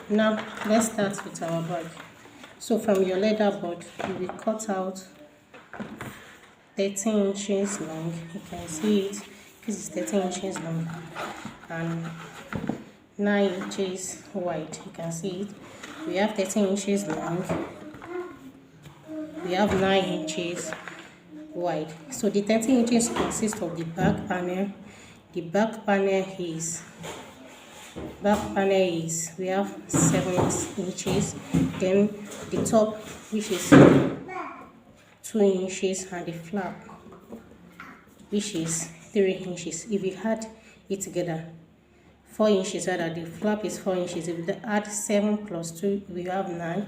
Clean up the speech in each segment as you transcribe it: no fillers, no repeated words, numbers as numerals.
Now let's start with our bag. So from your leather board, you will cut out 13 inches long. You can see it. This is 13 inches long and 9 inches wide. You can see it. We have 13 inches long. We have 9 inches wide. So the 13 inches consists of the back panel. The back panel is we have 7 inches. Then the top, which is 2 inches, and the flap, which is 3 inches. If we add it together, 4 inches rather, the flap is 4 inches. If we add 7 plus 2, we have 9,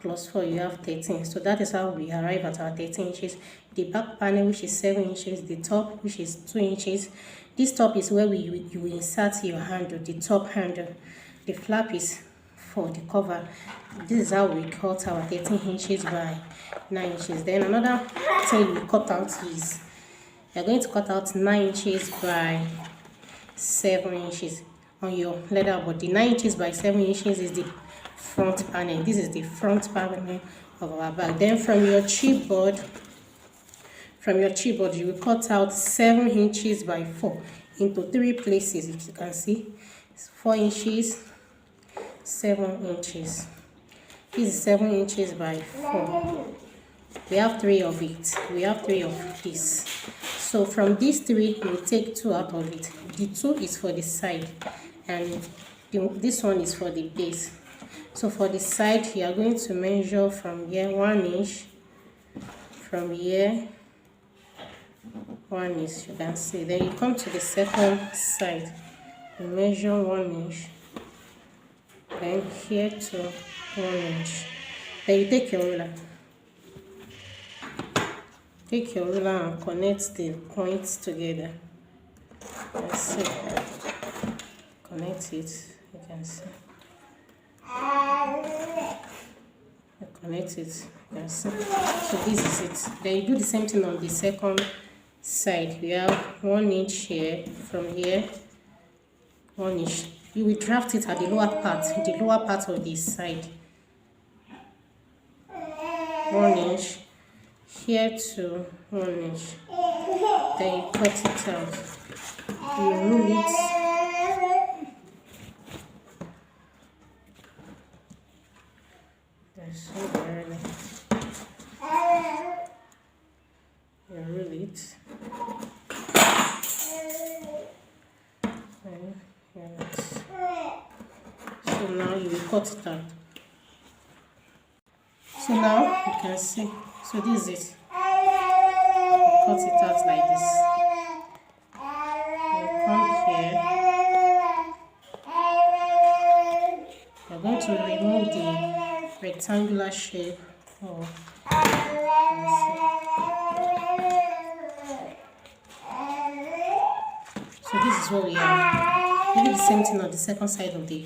plus 4, you have 13. So that is how we arrive at our 13 inches. The back panel, which is 7 inches, the top, which is 2 inches. This top is where you will insert your handle, the top handle. The flap is for the cover. This is how we cut our 13 inches by 9 inches. Then another thing we cut out is you're going to cut out 9 inches by 7 inches on your leather board. The 9 inches by 7 inches is the front panel. This is the front panel of our bag. Then from your chipboard, you will cut out 7 inches by 4 into 3 places. If you can see, it's 4 inches, 7 inches. This is 7 inches by 4. We have 3 of it. We have 3 of this. So from these 3, we will take 2 out of it. The 2 is for the side, and this one is for the base. So for the side, you are going to measure from here 1 inch. From here 1 inch, you can see. Then you come to the second side, you measure 1 inch. Then here to 1 inch. Then you take your ruler. Take your ruler and connect the points together. Let's see. Connect it. You can see. You connect it. You can see. So this is it. Then you do the same thing on the second side. We have 1 inch here. From here, 1 inch. You will draft it at the lower part of the side. 1 inch. Here to 1 inch. Then you cut it out. You rule it. That's so early. You rule it. So now you will cut it out. So now you can see. So this is it. You cut it out like this. You come here. You're going to remove the rectangular shape. So this is what we have. We do the same thing on the second side of the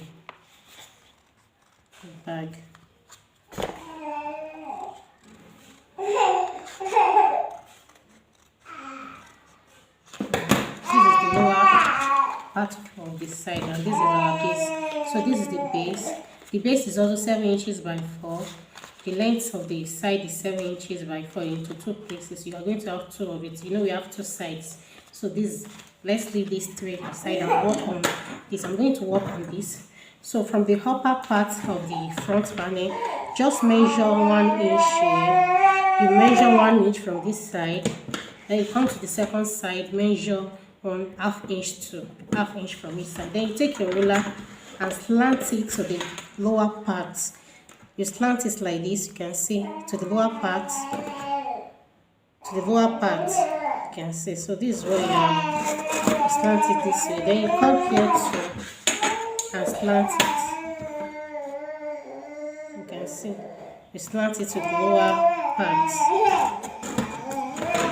bag. Part of the side, and this is our base. So this is the base. The base is also 7 inches by 4. The length of the side is 7 inches by 4 into 2 places. You are going to have 2 of it. You know we have 2 sides. So this, let's leave these 3 aside and work on this. I'm going to work on this. So from the upper part of the front panel, just measure 1 inch here. You measure 1 inch from this side. Then you come to the second side, measure 1/2 inch to 1/2 inch from each side. Then you take your ruler and slant it to the lower part. You slant it like this, you can see, to the lower part. To the lower part, you can see. So this is what you have. You slant it this way. Then you come here to and slant it. You can see. You slant it to the lower part.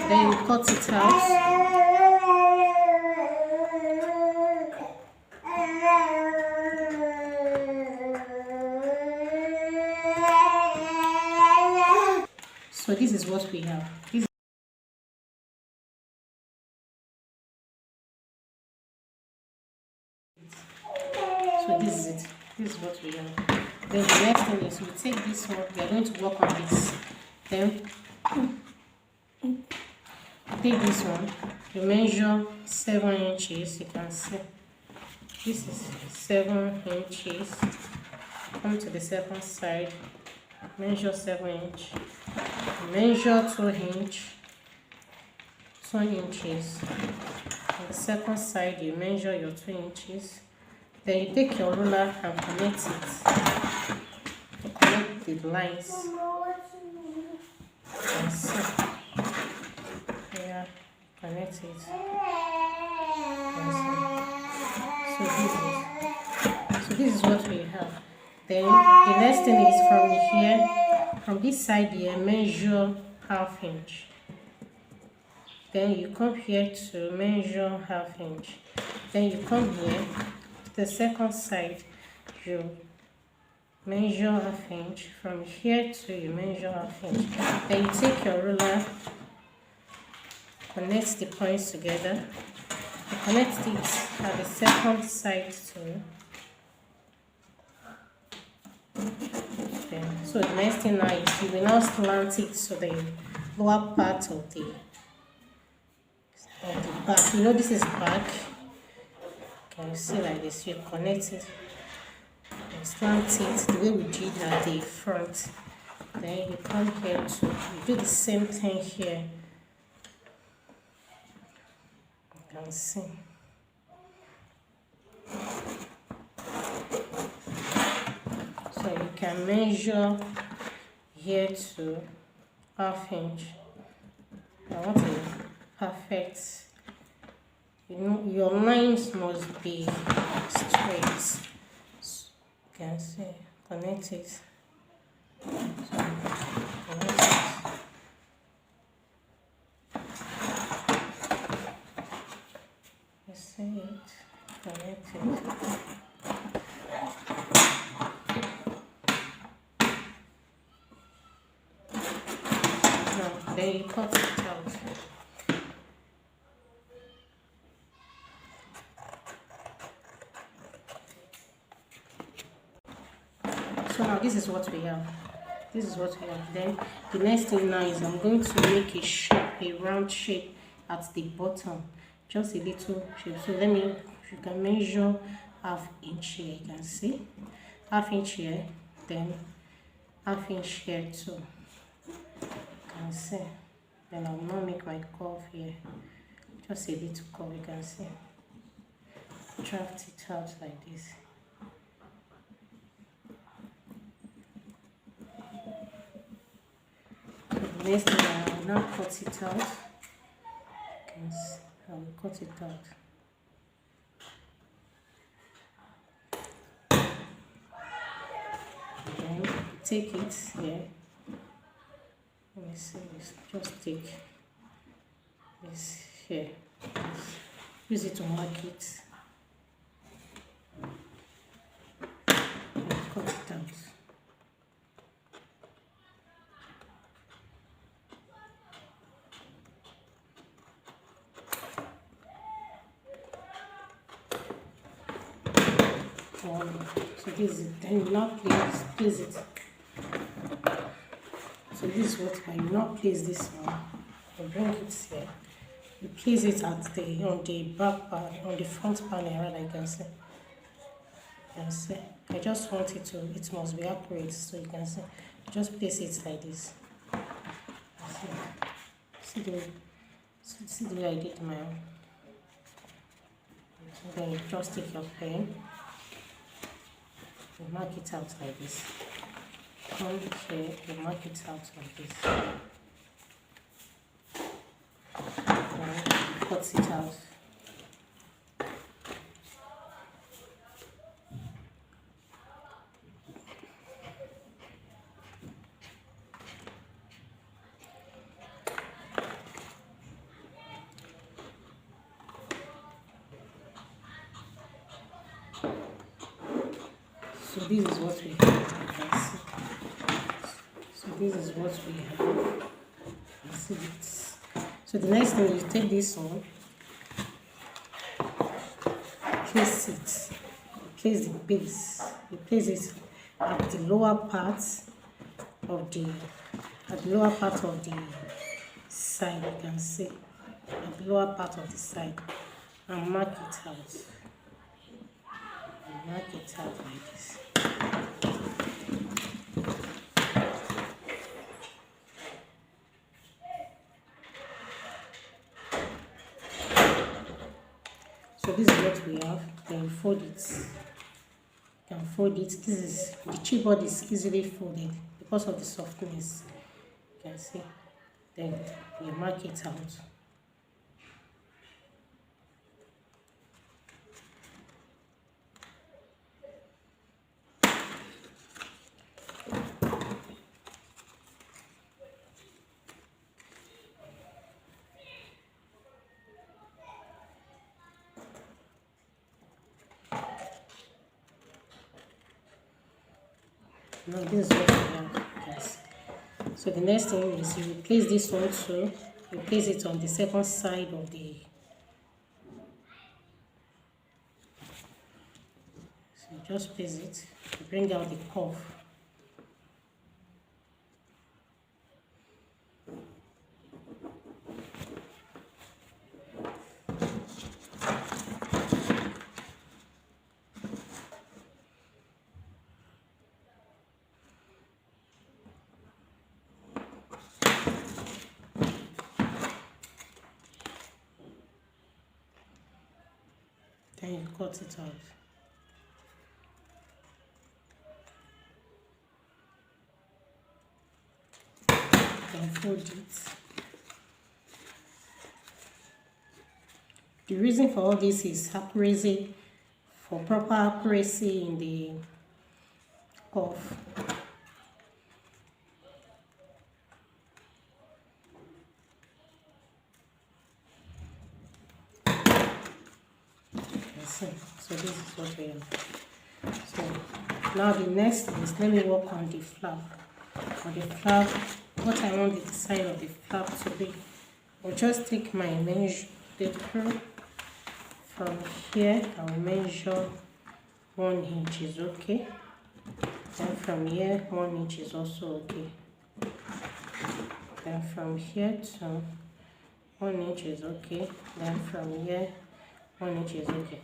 Then you cut it out. So this is what we have. So this is it. This is what we we have. Then the next thing is we take this one, we are going to work on this. Then take this one, you measure 7 inches, you can see. This is 7 inches. Come to the second side, measure 7 inch, measure 2 inches. On the second side, you measure your 2 inches. Then you take your ruler and connect it. You connect the lines. And see. Yeah, connect it. So this is what we have. Then the next thing is from here, from this side here, measure 1/2 inch. Then you come here to measure 1/2 inch. Then you come here to the second side, you measure 1/2 inch. From here to you measure 1/2 inch. Then you take your ruler, connect the points together. You connect it at the second side too. Okay. So the next thing now is you will now slant it to the lower part of the back. You know this is back. Can you see like this? You connect it and slant it the way we did at the front. Then you come here to you do the same thing here. You can see. So you can measure here to 1/2 inch. I want a perfect. You know your lines must be straight. So you can see. Connect it. So, connect it. You see it. Connect it. Then you cut it out. So now this is what we have. This is what we have. Then the next thing now is I'm going to make a shape, a round shape at the bottom. Just a little shape. So let me, you can measure 1/2 inch here. You can see 1/2 inch here. Then 1/2 inch here too. Can see. Then I will now make my curve here. Just a little curve, you can see. Draft it out like this. So the next thing I will now cut it out. You can see. I will cut it out. Then take it here. Let me see this. Just take this here. Use it to mark it. And cut it out. So this is it. Then you now place it. So this is what I will not place this one. I bring it here. You place it at the on the back part, on the front panel rather, you can see. You can see. I just want it to, it must be accurate, so you can see. Just place it like this. See the way I did my own. So then you just take your pen. You mark it out like this. Come here, you mark it out like this. Now, cut it out. So this is what we have. So this is what we have. You see it. So the next thing, you take this one, place it, place the base. you place it at the lower part of the side. You can see at the lower part of the side, and mark it out. Mark it out like this. So this is what we have. Then you fold it. You can fold it. This is the chipboard is easily folded because of the softness. You can see. Then you mark it out. Now this is what we have, guys. So the next thing is you place this one too. You place it on the second side of the. So you just place it. You bring out the cuff. Then you cut it out. Then fold it. The reason for all this is accuracy, for proper accuracy in the cuff. So this is what we have. So now the next is, let me work on the flap. On the flap, what I want the design of the flap to be. I'll just take my measure tape from here. I will measure 1 inch is okay. Then from here 1 inch is also okay. Then from here to 1 inch is okay. Then from here 1 inch is okay.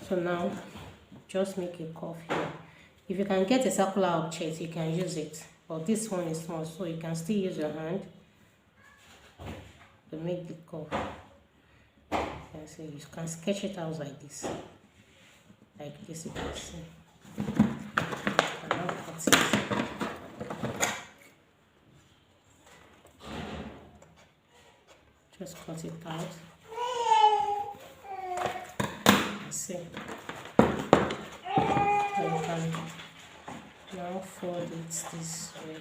So now just make a curve here. If you can get a circular object, you can use it, but this one is small, so you can still use your hand to make the curve. And so you can sketch it out like this, you can see. And now cut it. Just cut it out. See, so you can now fold it this way.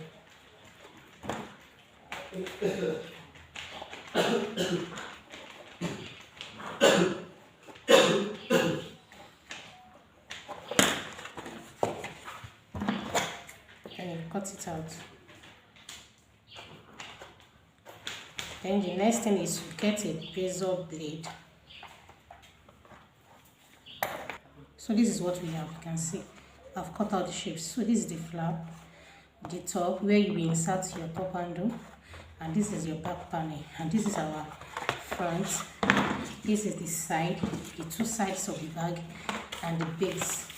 And you cut it out. Then the next thing is to get a razor blade. So this is what we have. You can see I've cut out the shapes. So this is the flap, the top where you will insert your top handle, and this is your back panel, and this is our front. This is the side, the two sides of the bag, and the base.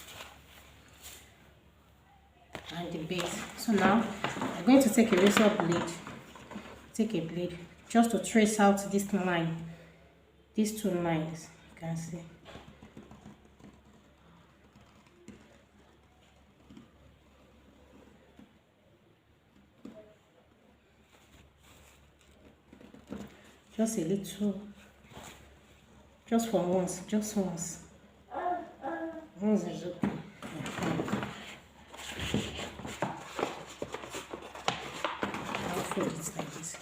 So now I'm going to take a razor blade. Take a blade just to trace out this line, these two lines. You can see. Just a little, just for once, just once. Once is okay. I'll fold it like this.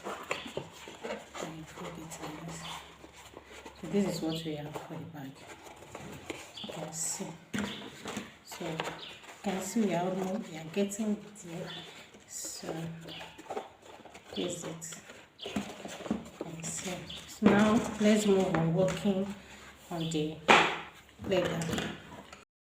And fold it like this. So this is what we have for the bag. You can see. So you can see we are getting there. So this is it. So now let's move on working on the leather.